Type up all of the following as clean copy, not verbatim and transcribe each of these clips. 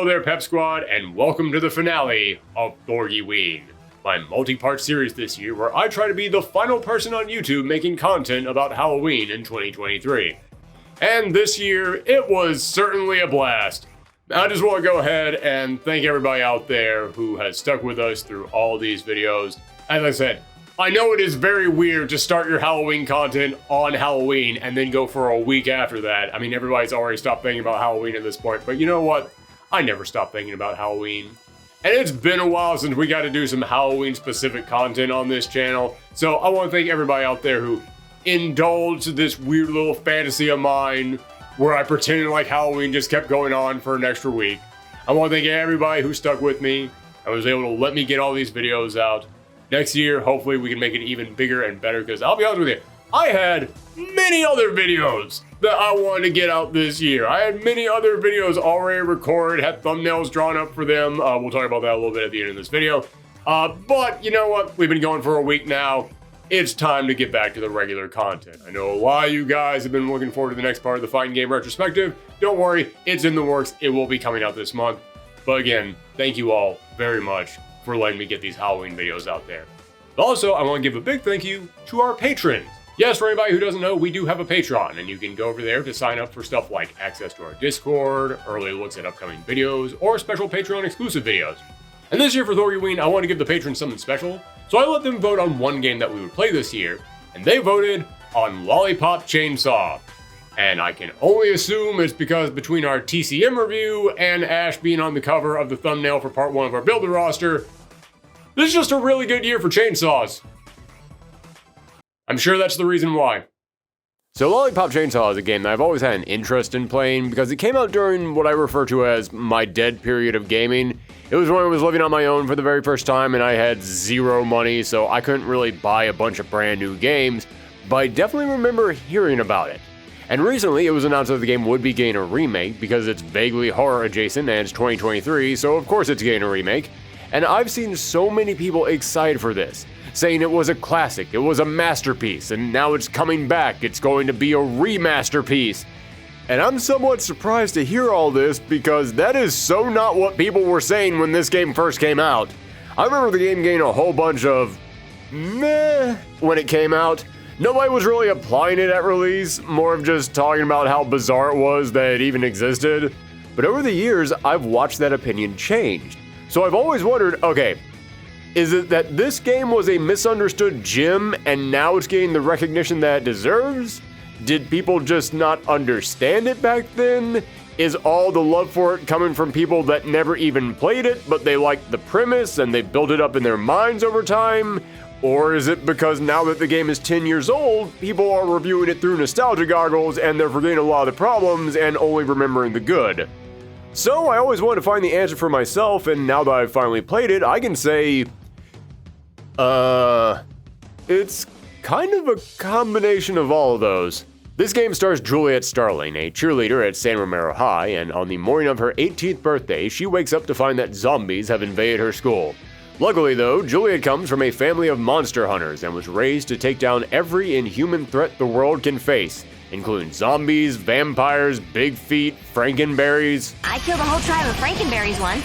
there, Pep Squad, and welcome to the finale of Thorgiween, my multi-part series this year where I try to be the final person on YouTube making content about Halloween in 2023. And this year, it was certainly a blast. I just want to go ahead and thank everybody out there who has stuck with us through all these videos. As I said, I know it is very weird to start your Halloween content on Halloween and then go for a week after that. I mean, everybody's already stopped thinking about Halloween at this point, but you know what? I never stopped thinking about Halloween. And it's been a while since we got to do some Halloween-specific content on this channel, so I want to thank everybody out there who indulged this weird little fantasy of mine where I pretended like Halloween just kept going on for an extra week. I want to thank everybody who stuck with me and was able to let me get all these videos out. Next year, hopefully we can make it even bigger and better, because I'll be honest with you, I had many other videos that I wanted to get out this year. I had many other videos already recorded, had thumbnails drawn up for them. We'll talk about that a little bit at the end of this video. But you know what? We've been going for a week now. It's time to get back to the regular content. I know a lot of you guys have been looking forward to the next part of the Fighting Game Retrospective. Don't worry, it's in the works. It will be coming out this month. But again, thank you all very much for letting me get these Halloween videos out there. Also, I want to give a big thank you to our patrons. Yes, for anybody who doesn't know, we do have a Patreon, and you can go over there to sign up for stuff like access to our Discord, early looks at upcoming videos, or special Patreon exclusive videos. And this year for Thorgiween, I want to give the patrons something special, so I let them vote on one game that we would play this year, and they voted on Lollipop Chainsaw. And I can only assume it's because between our TCM review and Ash being on the cover of the thumbnail for part 1 of our builder roster, this is just a really good year for chainsaws. I'm sure that's the reason why. So Lollipop Chainsaw is a game that I've always had an interest in playing because it came out during what I refer to as my dead period of gaming. It was when I was living on my own for the very first time and I had zero money, so I couldn't really buy a bunch of brand new games, but I definitely remember hearing about it. And recently it was announced that the game would be getting a remake because it's vaguely horror adjacent and it's 2023, so of course it's getting a remake. And I've seen so many people excited for this, saying it was a classic, it was a masterpiece, and now it's coming back, it's going to be a remasterpiece. And I'm somewhat surprised to hear all this because that is so not what people were saying when this game first came out. I remember the game getting a whole bunch of meh when it came out. Nobody was really applying it at release, more of just talking about how bizarre it was that it even existed. But over the years, I've watched that opinion change. So I've always wondered, okay, is it that this game was a misunderstood gem and now it's getting the recognition that it deserves? Did people just not understand it back then? Is all the love for it coming from people that never even played it, but they liked the premise and they built it up in their minds over time? Or is it because now that the game is 10 years old, people are reviewing it through nostalgia goggles and they're forgetting a lot of the problems and only remembering the good? So I always wanted to find the answer for myself, and now that I've finally played it, I can say, it's kind of a combination of all of those. This game stars Juliet Starling, a cheerleader at San Romero High, and on the morning of her 18th birthday, she wakes up to find that zombies have invaded her school. Luckily though, Juliet comes from a family of monster hunters and was raised to take down every inhuman threat the world can face, including zombies, vampires, big feet, frankenberries. I killed a whole tribe of frankenberries once.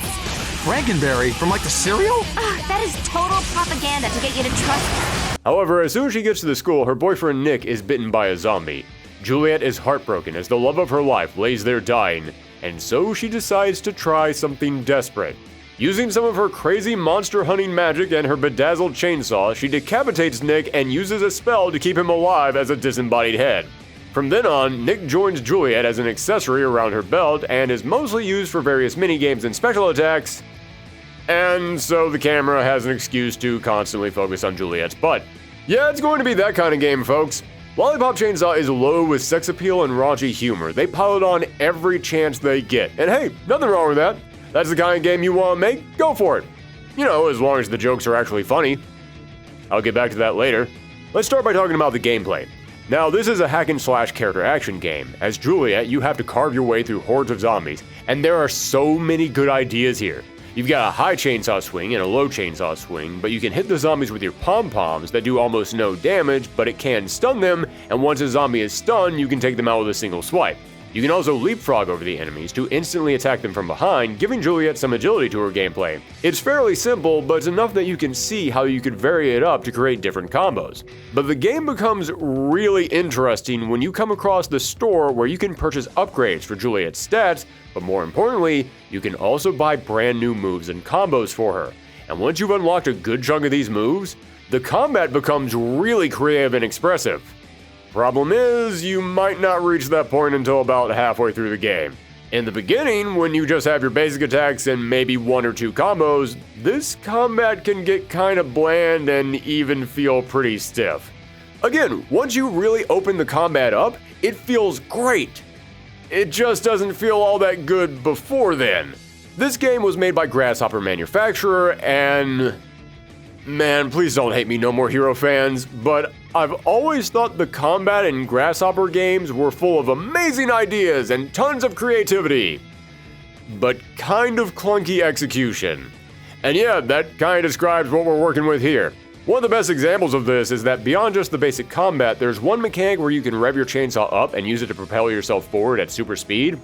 Frankenberry? From like the cereal? That is total propaganda to get you to trust her. However, as soon as she gets to the school, her boyfriend Nick is bitten by a zombie. Juliet is heartbroken as the love of her life lays there dying, and so she decides to try something desperate. Using some of her crazy monster hunting magic and her bedazzled chainsaw, she decapitates Nick and uses a spell to keep him alive as a disembodied head. From then on, Nick joins Juliet as an accessory around her belt and is mostly used for various minigames and special attacks, and so the camera has an excuse to constantly focus on Juliet's butt. Yeah, it's going to be that kind of game, folks. Lollipop Chainsaw is low with sex appeal and raunchy humor. They pile it on every chance they get, and hey, nothing wrong with that. That's the kind of game you want to make, go for it. You know, as long as the jokes are actually funny. I'll get back to that later. Let's start by talking about the gameplay. Now, this is a hack-and-slash character action game. As Juliet, you have to carve your way through hordes of zombies, and there are so many good ideas here. You've got a high chainsaw swing and a low chainsaw swing, but you can hit the zombies with your pom-poms that do almost no damage, but it can stun them, and once a zombie is stunned, you can take them out with a single swipe. You can also leapfrog over the enemies to instantly attack them from behind, giving Juliet some agility to her gameplay. It's fairly simple, but it's enough that you can see how you could vary it up to create different combos. But the game becomes really interesting when you come across the store where you can purchase upgrades for Juliet's stats, but more importantly, you can also buy brand new moves and combos for her. And once you've unlocked a good chunk of these moves, the combat becomes really creative and expressive. Problem is, you might not reach that point until about halfway through the game. In the beginning, when you just have your basic attacks and maybe 1 or 2 combos, this combat can get kinda bland and even feel pretty stiff. Again, once you really open the combat up, it feels great. It just doesn't feel all that good before then. This game was made by Grasshopper Manufacturer and... Man, please don't hate me, No More Hero fans, but I've always thought the combat in Grasshopper games were full of amazing ideas and tons of creativity, but kind of clunky execution. And yeah, that kind of describes what we're working with here. One of the best examples of this is that beyond just the basic combat, there's one mechanic where you can rev your chainsaw up and use it to propel yourself forward at super speed.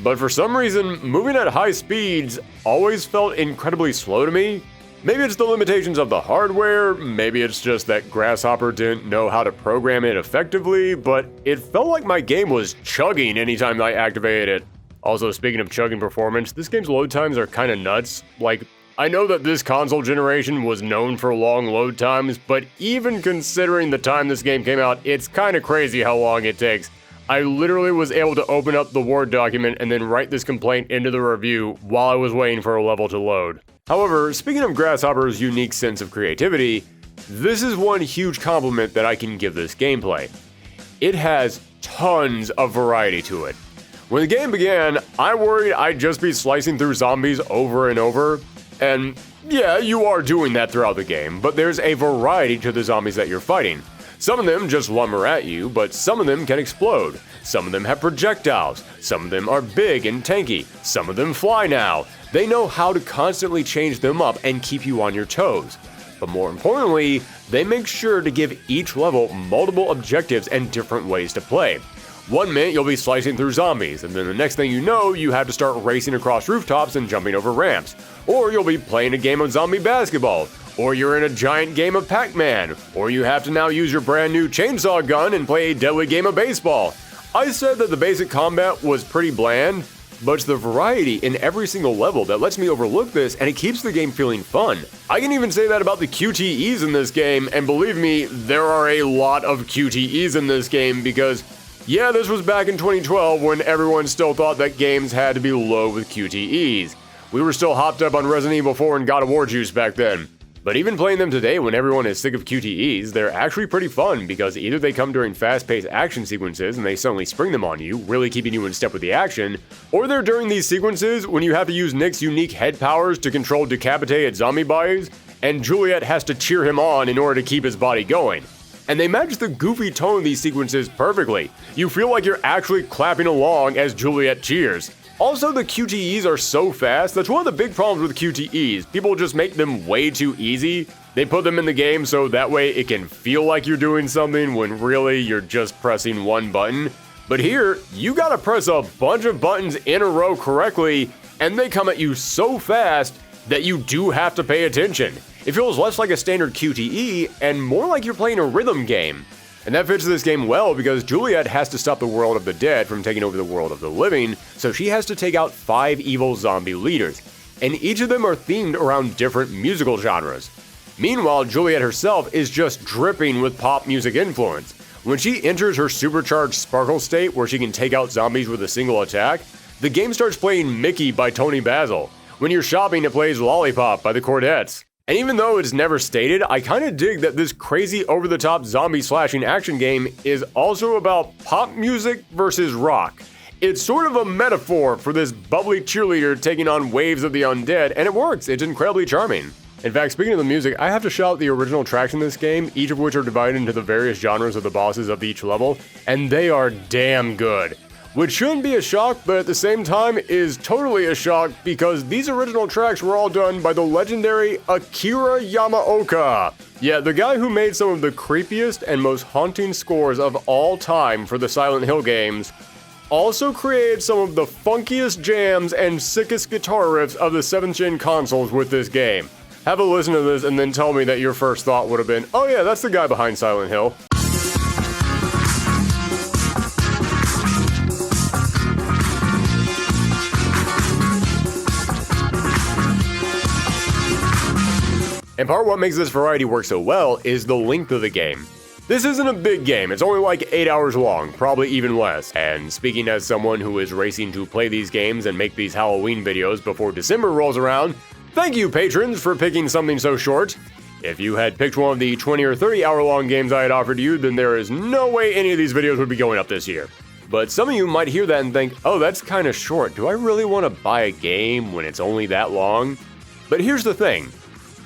But for some reason, moving at high speeds always felt incredibly slow to me. Maybe it's the limitations of the hardware, maybe it's just that Grasshopper didn't know how to program it effectively, but it felt like my game was chugging anytime I activated it. Also, speaking of chugging performance, this game's load times are kinda nuts. Like, I know that this console generation was known for long load times, but even considering the time this game came out, it's kinda crazy how long it takes. I literally was able to open up the Word document and then write this complaint into the review while I was waiting for a level to load. However, speaking of Grasshopper's unique sense of creativity, this is one huge compliment that I can give this gameplay. It has tons of variety to it. When the game began, I worried I'd just be slicing through zombies over and over, and yeah, you are doing that throughout the game, but there's a variety to the zombies that you're fighting. Some of them just lumber at you, but some of them can explode. Some of them have projectiles. Some of them are big and tanky. Some of them fly now. They know how to constantly change them up and keep you on your toes. But more importantly, they make sure to give each level multiple objectives and different ways to play. One minute you'll be slicing through zombies, and then the next thing you know, you have to start racing across rooftops and jumping over ramps. Or you'll be playing a game of zombie basketball. Or you're in a giant game of Pac-Man. Or you have to now use your brand new chainsaw gun and play a deadly game of baseball. I said that the basic combat was pretty bland, but it's the variety in every single level that lets me overlook this, and it keeps the game feeling fun. I can even say that about the QTEs in this game, and believe me, there are a lot of QTEs in this game because, yeah, this was back in 2012 when everyone still thought that games had to be low with QTEs. We were still hopped up on Resident Evil 4 and God of War juice back then. But even playing them today when everyone is sick of QTEs, they're actually pretty fun because either they come during fast-paced action sequences and they suddenly spring them on you, really keeping you in step with the action, or they're during these sequences when you have to use Nick's unique head powers to control decapitated zombie bodies, and Juliet has to cheer him on in order to keep his body going. And they match the goofy tone of these sequences perfectly. You feel like you're actually clapping along as Juliet cheers. Also, the QTEs are so fast. That's one of the big problems with QTEs. People just make them way too easy. They put them in the game so that way it can feel like you're doing something when really you're just pressing one button. But here, you gotta press a bunch of buttons in a row correctly, and they come at you so fast that you do have to pay attention. It feels less like a standard QTE and more like you're playing a rhythm game. And that fits this game well because Juliet has to stop the world of the dead from taking over the world of the living, so she has to take out 5 evil zombie leaders, and each of them are themed around different musical genres. Meanwhile, Juliet herself is just dripping with pop music influence. When she enters her supercharged sparkle state where she can take out zombies with a single attack, the game starts playing Mickey by Tony Basil. When you're shopping, it plays Lollipop by the Chordettes. And even though it's never stated, I kinda dig that this crazy over-the-top zombie slashing action game is also about pop music versus rock. It's sort of a metaphor for this bubbly cheerleader taking on waves of the undead, and it works, it's incredibly charming. In fact, speaking of the music, I have to shout out the original tracks in this game, each of which are divided into the various genres of the bosses of each level, and they are damn good. Which shouldn't be a shock, but at the same time is totally a shock because these original tracks were all done by the legendary Akira Yamaoka. Yeah, the guy who made some of the creepiest and most haunting scores of all time for the Silent Hill games. also created some of the funkiest jams and sickest guitar riffs of the 7th gen consoles with this game. Have a listen to this and then tell me that your first thought would have been, oh yeah, that's the guy behind Silent Hill. And part of what makes this variety work so well is the length of the game. This isn't a big game, it's only like 8 hours long, probably even less. And speaking as someone who is racing to play these games and make these Halloween videos before December rolls around, thank you patrons for picking something so short. If you had picked one of the 20 or 30 hour long games I had offered you, then there is no way any of these videos would be going up this year. But some of you might hear that and think, oh, that's kind of short. Do I really want to buy a game when it's only that long? But here's the thing.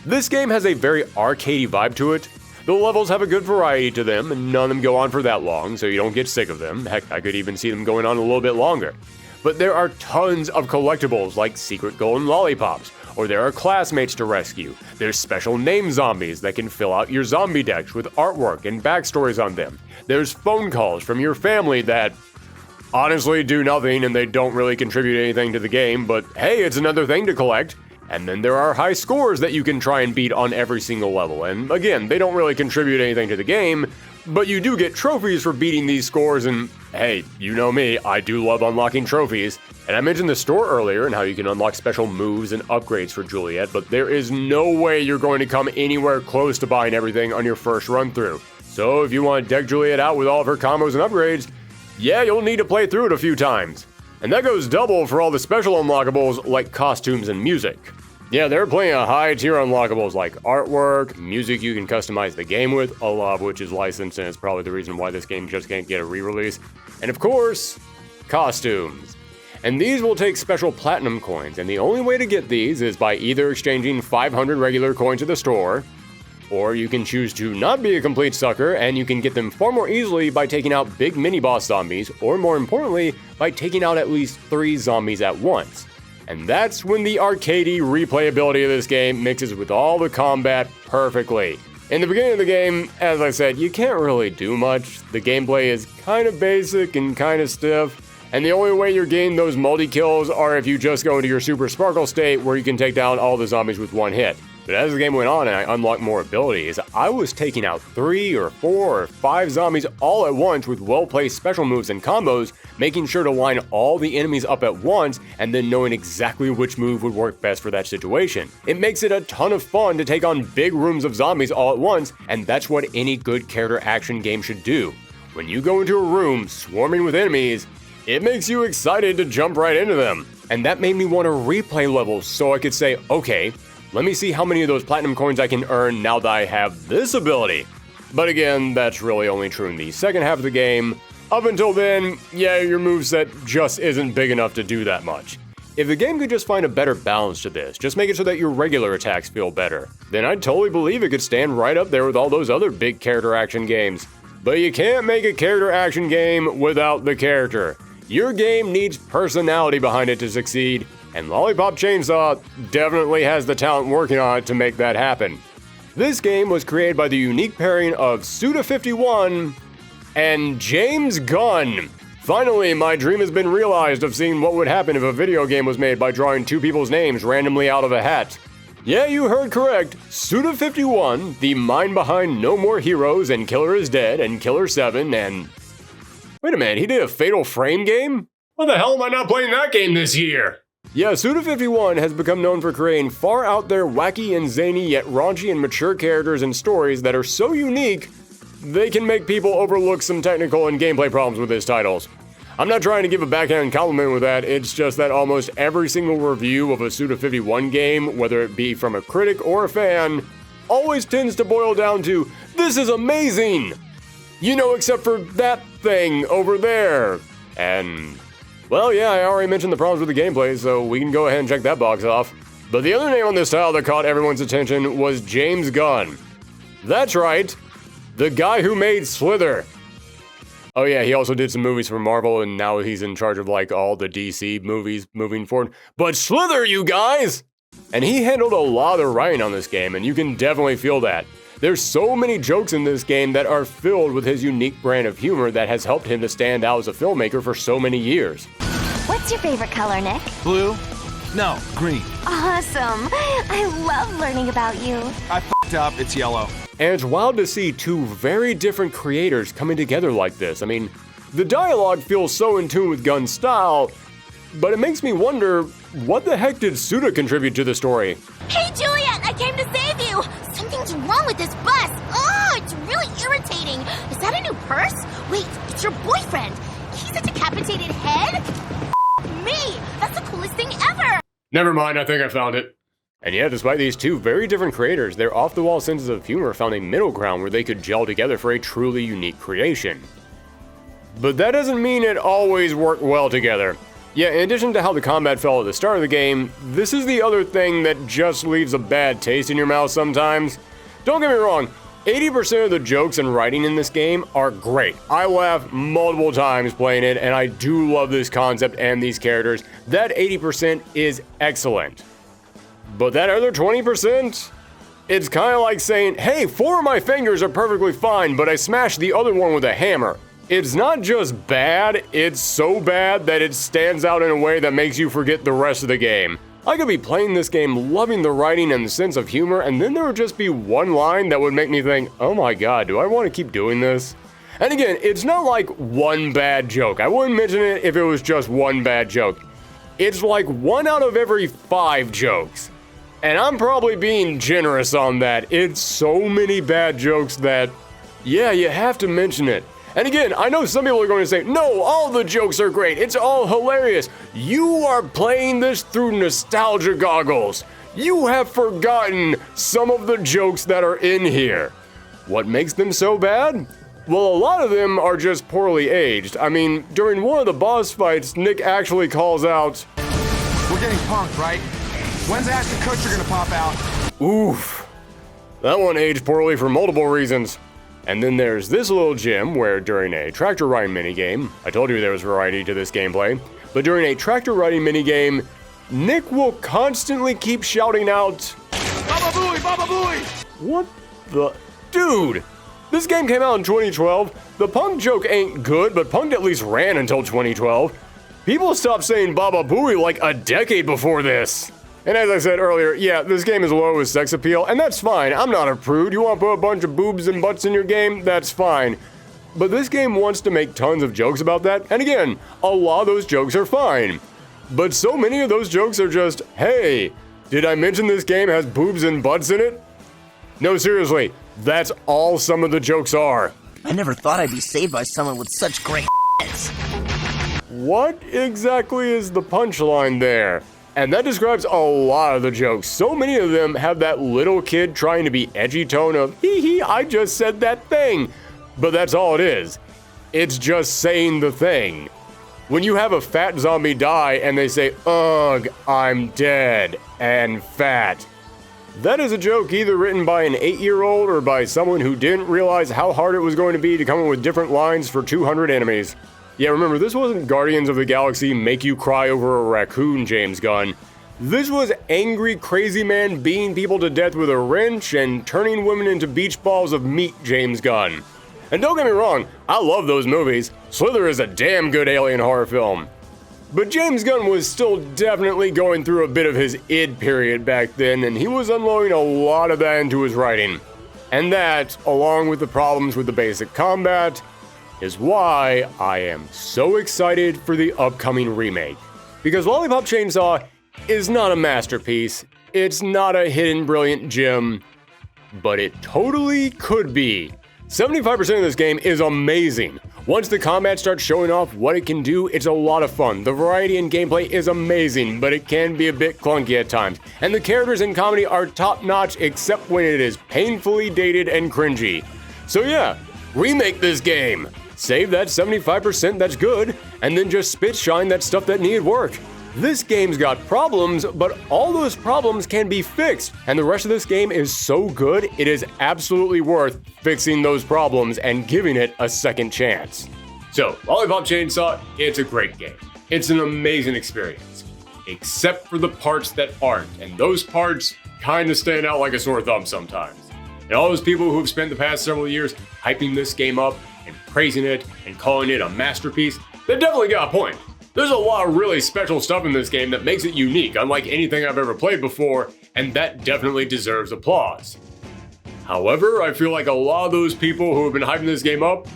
This game has a very arcadey vibe to it. The levels have a good variety to them, and none of them go on for that long, so you don't get sick of them. Heck, I could even see them going on a little bit longer. But there are tons of collectibles like secret golden lollipops, or there are classmates to rescue. There's special name zombies that can fill out your zombie decks with artwork and backstories on them. There's phone calls from your family that honestly do nothing and they don't really contribute anything to the game, but hey, it's another thing to collect. And then there are high scores that you can try and beat on every single level. And again, they don't really contribute anything to the game, but you do get trophies for beating these scores. And hey, you know me, I do love unlocking trophies. And I mentioned the store earlier and how you can unlock special moves and upgrades for Juliet, but there is no way you're going to come anywhere close to buying everything on your first run through. So if you want to deck Juliet out with all of her combos and upgrades, yeah, you'll need to play through it a few times. And that goes double for all the special unlockables like costumes and music. Yeah, there are plenty of high-tier unlockables like artwork, music you can customize the game with, a lot of which is licensed and it's probably the reason why this game just can't get a re-release. And of course, costumes. And these will take special platinum coins, and the only way to get these is by either exchanging 500 regular coins at the store, or you can choose to not be a complete sucker and you can get them far more easily by taking out big mini-boss zombies, or more importantly, by taking out at least 3 zombies at once. And that's when the arcadey replayability of this game mixes with all the combat perfectly. In the beginning of the game, as I said, you can't really do much. The gameplay is kind of basic and kind of stiff, and the only way you gain those multi-kills are if you just go into your Super Sparkle state where you can take down all the zombies with one hit. But as the game went on and I unlocked more abilities, I was taking out 3 or 4 or 5 zombies all at once with well-placed special moves and combos, making sure to line all the enemies up at once and then knowing exactly which move would work best for that situation. It makes it a ton of fun to take on big rooms of zombies all at once, and that's what any good character action game should do. When you go into a room swarming with enemies, it makes you excited to jump right into them. And that made me want to replay levels so I could say, okay, let me see how many of those platinum coins I can earn now that I have this ability. But again, that's really only true in the second half of the game. Up until then, yeah, your moveset just isn't big enough to do that much. If the game could just find a better balance to this, just make it so that your regular attacks feel better, then I'd totally believe it could stand right up there with all those other big character action games. But you can't make a character action game without the character. Your game needs personality behind it to succeed, and Lollipop Chainsaw definitely has the talent working on it to make that happen. This game was created by the unique pairing of Suda51 and James Gunn. Finally, my dream has been realized of seeing what would happen if a video game was made by drawing 2 people's names randomly out of a hat. Yeah, you heard correct. Suda51, the mind behind No More Heroes and Killer is Dead and Killer 7 and... Wait a minute, he did a Fatal Frame game? Why the hell am I not playing that game this year? Yeah, Suda51 has become known for creating far out there wacky and zany yet raunchy and mature characters and stories that are so unique, they can make people overlook some technical and gameplay problems with his titles. I'm not trying to give a backhand compliment with that, it's just that almost every single review of a Suda51 game, whether it be from a critic or a fan, always tends to boil down to, this is amazing! You know, except for that thing over there. And, well, yeah, I already mentioned the problems with the gameplay, so we can go ahead and check that box off. But the other name on this title that caught everyone's attention was James Gunn. That's right, the guy who made Slither. Oh yeah, he also did some movies for Marvel, and now he's in charge of like all the DC movies moving forward. But Slither, you guys! And he handled a lot of the writing on this game, and you can definitely feel that. There's so many jokes in this game that are filled with his unique brand of humor that has helped him to stand out as a filmmaker for so many years. What's your favorite color, Nick? Blue? No, green. Awesome. I love learning about you. I f***ed up, it's yellow. And it's wild to see two very different creators coming together like this. I mean, the dialogue feels so in tune with Gunn's style, but it makes me wonder, what the heck did Suda contribute to the story? Hey, Juliet, I came to save you! Something's wrong with this bus! Oh, it's really irritating! Is that a new purse? Wait, it's your boyfriend! He's a decapitated head? Me! That's the coolest thing ever! Never mind, I think I found it. And yeah, despite these two very different creators, their off-the-wall senses of humor found a middle ground where they could gel together for a truly unique creation. But that doesn't mean it always worked well together. Yeah, in addition to how the combat felt at the start of the game, this is the other thing that just leaves a bad taste in your mouth sometimes. Don't get me wrong, 80% of the jokes and writing in this game are great. I laughed multiple times playing it, and I do love this concept and these characters. That 80% is excellent. But that other 20%? It's kind of like saying, hey, 4 of my fingers are perfectly fine, but I smashed the other one with a hammer. It's not just bad, it's so bad that it stands out in a way that makes you forget the rest of the game. I could be playing this game loving the writing and the sense of humor, and then there would just be one line that would make me think, oh my god, do I want to keep doing this? And again, it's not like one bad joke. I wouldn't mention it if it was just one bad joke. It's like 1 out of every 5 jokes. And I'm probably being generous on that. It's so many bad jokes that, yeah, you have to mention it. And again, I know some people are going to say, no, all the jokes are great. It's all hilarious. You are playing this through nostalgia goggles. You have forgotten some of the jokes that are in here. What makes them so bad? Well, a lot of them are just poorly aged. I mean, during one of the boss fights, Nick actually calls out, We're getting punked, right? When's Ashton Kutcher gonna pop out? oof. That one aged poorly for multiple reasons. And then there's this little gem where during a tractor riding minigame, I told you there was variety to this gameplay, but during a tractor riding minigame, Nick will constantly keep shouting out, Baba Booey! Baba Booey! what the? Dude! This game came out in 2012. The punk joke ain't good, but punk at least ran until 2012. People stopped saying Baba Booey like a decade before this. And as I said earlier, yeah, this game is low with sex appeal, and that's fine. I'm not a prude. You want to put a bunch of boobs and butts in your game? That's fine. But this game wants to make tons of jokes about that, and again, a lot of those jokes are fine. But so many of those jokes are just, hey, did I mention this game has boobs and butts in it? No, seriously, that's all some of the jokes are. I never thought I'd be saved by someone with such great heads. What exactly is the punchline there? And that describes a lot of the jokes. So many of them have that little kid trying to be edgy tone of, hee hee, I just said that thing. But that's all it is. It's just saying the thing. When you have a fat zombie die and they say, ugh, I'm dead and fat. That is a joke either written by an 8-year-old or by someone who didn't realize how hard it was going to be to come up with different lines for 200 enemies. Yeah, remember, this wasn't Guardians of the Galaxy make you cry over a raccoon, James Gunn. This was angry, crazy man beating people to death with a wrench and turning women into beach balls of meat, James Gunn. And don't get me wrong, I love those movies. Slither is a damn good alien horror film. But James Gunn was still definitely going through a bit of his id period back then, and he was unloading a lot of that into his writing. And that, along with the problems with the basic combat, is why I am so excited for the upcoming remake. Because Lollipop Chainsaw is not a masterpiece, it's not a hidden brilliant gem, but it totally could be. 75% of this game is amazing. Once the combat starts showing off what it can do, it's a lot of fun. The variety in gameplay is amazing, but it can be a bit clunky at times. And the characters in comedy are top-notch except when it is painfully dated and cringy. So yeah, remake this game. Save that 75% that's good, and then just spit shine that stuff that needed work. This game's got problems, but all those problems can be fixed, and the rest of this game is so good, it is absolutely worth fixing those problems and giving it a second chance. So, Lollipop Chainsaw, it's a great game. It's an amazing experience, except for the parts that aren't, and those parts kinda stand out like a sore thumb sometimes. and all those people who have spent the past several years hyping this game up and praising it and calling it a masterpiece, they definitely got a point. There's a lot of really special stuff in this game that makes it unique, unlike anything I've ever played before, and that definitely deserves applause. However, I feel like a lot of those people who have been hyping this game up,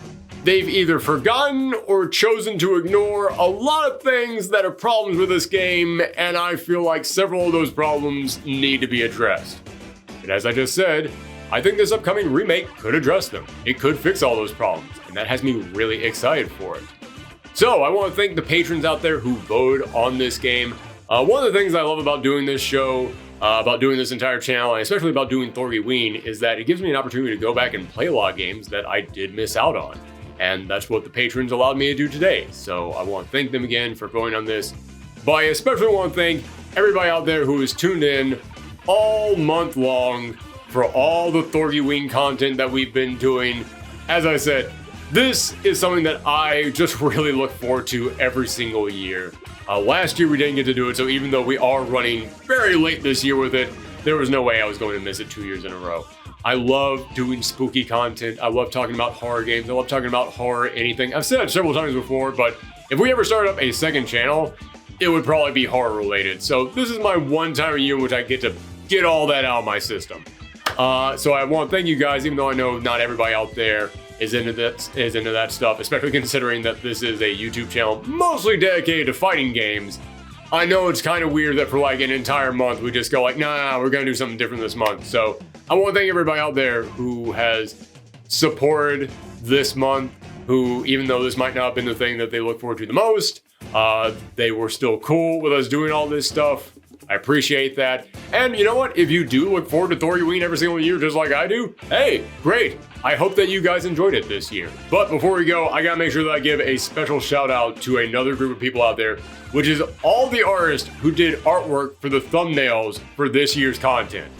they've either forgotten or chosen to ignore a lot of things that are problems with this game, and I feel like several of those problems need to be addressed. And as I just said, I think this upcoming remake could address them. It could fix all those problems, and that has me really excited for it. So I want to thank the patrons out there who voted on this game. One of the things I love about doing this show, about doing this entire channel, and especially about doing Thorgiween, is that it gives me an opportunity to go back and play a lot of games that I did miss out on. And that's what the patrons allowed me to do today. So I want to thank them again for voting on this. But I especially want to thank everybody out there who has tuned in all month long for all the Thorgiween content that we've been doing. As I said, this is something that I just really look forward to every single year. Last year we didn't get to do it, so even though we are running very late this year with it, there was no way I was going to miss it 2 years in a row. I love doing spooky content. I love talking about horror games. I love talking about horror anything. I've said it several times before, but if we ever started up a second channel, it would probably be horror related. So this is my one time a year in which I get to get all that out of my system. So I want to thank you guys, even though I know not everybody out there is into that stuff, especially considering that this is a YouTube channel mostly dedicated to fighting games. I know it's kind of weird that for like an entire month we just go like, nah, we're gonna do something different this month. So I want to thank everybody out there who has supported this month, who, even though this might not have been the thing that they look forward to the most, they were still cool with us doing all this stuff. I appreciate that. And you know what? If you do look forward to Thorgiween every single year just like I do, hey, great. I hope that you guys enjoyed it this year. But before we go, I gotta make sure that I give a special shout out to another group of people out there, which is all the artists who did artwork for the thumbnails for this year's content.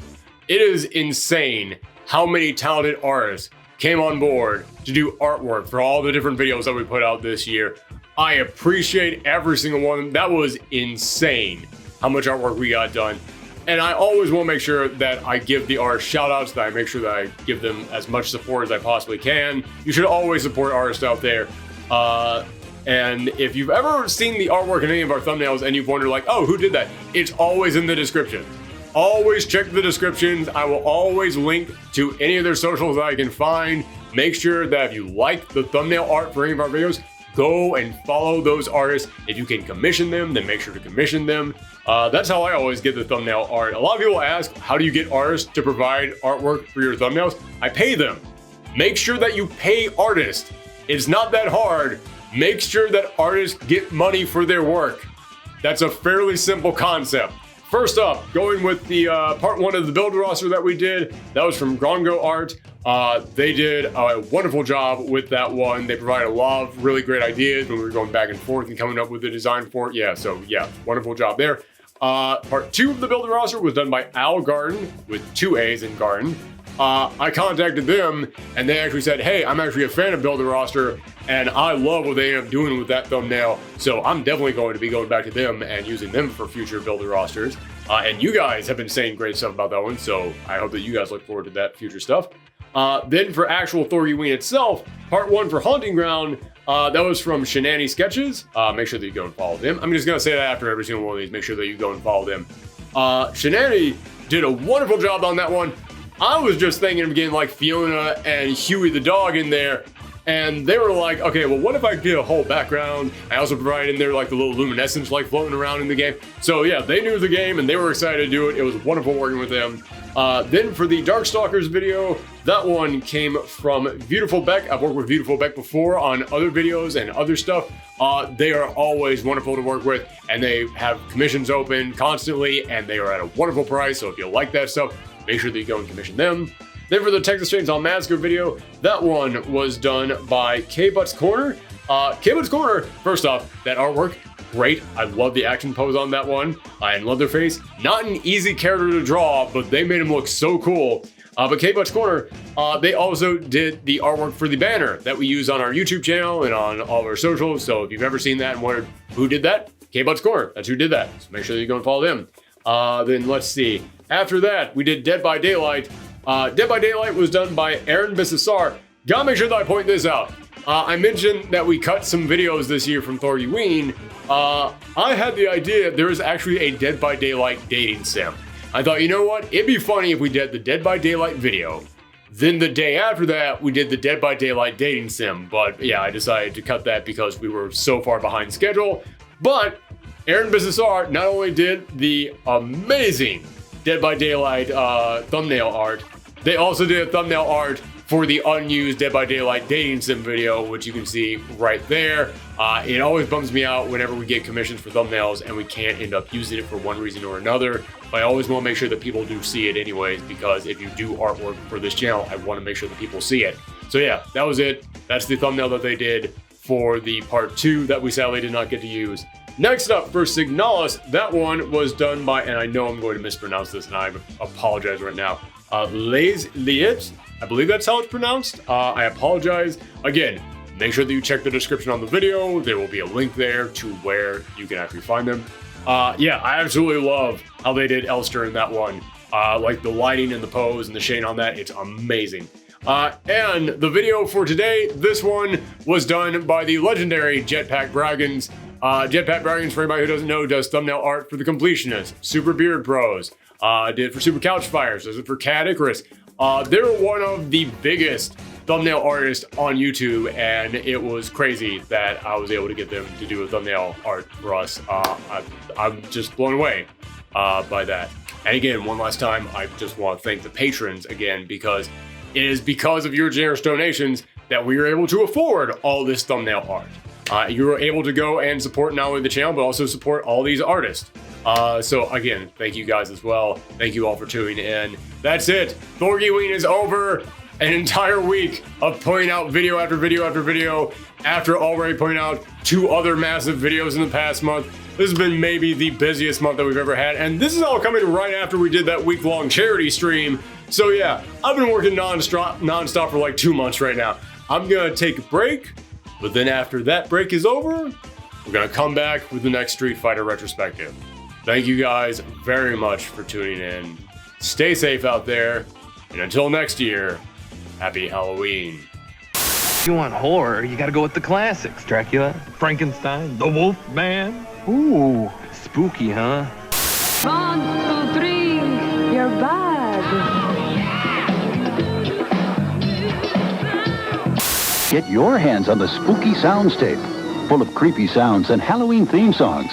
It is insane how many talented artists came on board to do artwork for all the different videos that we put out this year. I appreciate every single one. That was insane how much artwork we got done. And I always want to make sure that I give the artists shout outs, that I make sure that I give them as much support as I possibly can. You should always support artists out there. And if you've ever seen the artwork in any of our thumbnails and you've wondered like, oh, who did that? It's always in the description. Always check the descriptions. I will always link to any of their socials that I can find. Make sure that if you like the thumbnail art for any of our videos, go and follow those artists. If you can commission them, then make sure to commission them. That's how I always get the thumbnail art. A lot of people ask, how do you get artists to provide artwork for your thumbnails? I pay them. Make sure that you pay artists. It's not that hard. Make sure that artists get money for their work. That's a fairly simple concept. First up, going with the part one of the build roster that we did, that was from Grongo Art. They did a wonderful job with that one. They provided a lot of really great ideas when we were going back and forth and coming up with the design for it. Yeah, so yeah, wonderful job there. Part two of the build roster was done by Al Garden, with 2 A's in Garden. I contacted them and they actually said, hey, I'm actually a fan of Build a Roster and I love what they end up doing with that thumbnail. So I'm definitely going to be going back to them and using them for future Build a Rosters. And you guys have been saying great stuff about that one. So I hope that you guys look forward to that future stuff. Then for actual Thorgiween itself, part one for Haunting Ground, that was from Shenani Sketches. Make sure that you go and follow them. I'm just going to say that after every single one of these. Make sure that you go and follow them. Shenani did a wonderful job on that one. I was just thinking of getting like Fiona and Huey the dog in there. And they were like, okay, well, what if I get a whole background? I also provided in there like the little luminescence like floating around in the game. So yeah, they knew the game and they were excited to do it. It was wonderful working with them. Then for the Darkstalkers video, that one came from Beautiful Beck. I've worked with Beautiful Beck before on other videos and other stuff. They are always wonderful to work with and they have commissions open constantly and they are at a wonderful price. So if you like that stuff, make sure that you go and commission them. Then for the Texas Chainsaw Massacre video, that one was done by K-Butts Corner. K-Butts Corner, first off, that artwork, great. I love the action pose on that one. I love their face. Not an easy character to draw, but they made him look so cool. But K-Butts Corner, they also did the artwork for the banner that we use on our YouTube channel and on all of our socials. So if you've ever seen that and wondered who did that, K-Butts Corner, that's who did that. So make sure that you go and follow them. Then let's see. After that, we did Dead by Daylight. Dead by Daylight was done by Aaron Bissessar. Gotta make sure that I point this out. I mentioned that we cut some videos this year from Thorgiween. I had the idea there was actually a Dead by Daylight dating sim. I thought, you know what? It'd be funny if we did the Dead by Daylight video. Then the day after that, we did the Dead by Daylight dating sim. But yeah, I decided to cut that because we were so far behind schedule. But Aaron Bissessar not only did the amazing Dead by Daylight thumbnail art, they also did a thumbnail art for the unused Dead by Daylight dating sim video, which you can see right there. It always bums me out whenever we get commissions for thumbnails and we can't end up using it for one reason or another. But I always want to make sure that people do see it anyways, because if you do artwork for this channel, I want to make sure that people see it. So yeah, that was it. That's the thumbnail that they did for the part 2 that we sadly did not get to use. Next up, for Signalis, that one was done by, and I know I'm going to mispronounce this and I apologize right now, Les Liet. I believe that's how it's pronounced. I apologize. Again, make sure that you check the description on the video. There will be a link there to where you can actually find them. Yeah, I absolutely love how they did Elster in that one. Like the lighting and the pose and the shade on that, it's amazing. And the video for today, this one was done by the legendary JetPackBraggins. JetPackBraggins, for anybody who doesn't know, does thumbnail art for the Completionists, Super Beard Bros, did it for Super Couch Fires, does it for Cat Icarus. They're one of the biggest thumbnail artists on YouTube, and it was crazy that I was able to get them to do a thumbnail art for us. I'm just blown away by that. And again, one last time, I just want to thank the patrons again, because it is because of your generous donations that we were able to afford all this thumbnail art. You were able to go and support not only the channel, but also support all these artists. So again, thank you guys as well. Thank you all for tuning in. That's it. Thorgiween is over. An entire week of putting out video after video after video after already putting out 2 other massive videos in the past month. This has been maybe the busiest month that we've ever had. And this is all coming right after we did that week-long charity stream. So yeah, I've been working non-stop for like 2 months right now. I'm gonna take a break, but then after that break is over, we're gonna come back with the next Street Fighter retrospective. Thank you guys very much for tuning in. Stay safe out there, and until next year, happy Halloween. If you want horror, you gotta go with the classics. Dracula, Frankenstein, the Wolf Man. Ooh, spooky, huh? 1, 2, 3, you're bad. Get your hands on the spooky soundscape, full of creepy sounds and Halloween theme songs.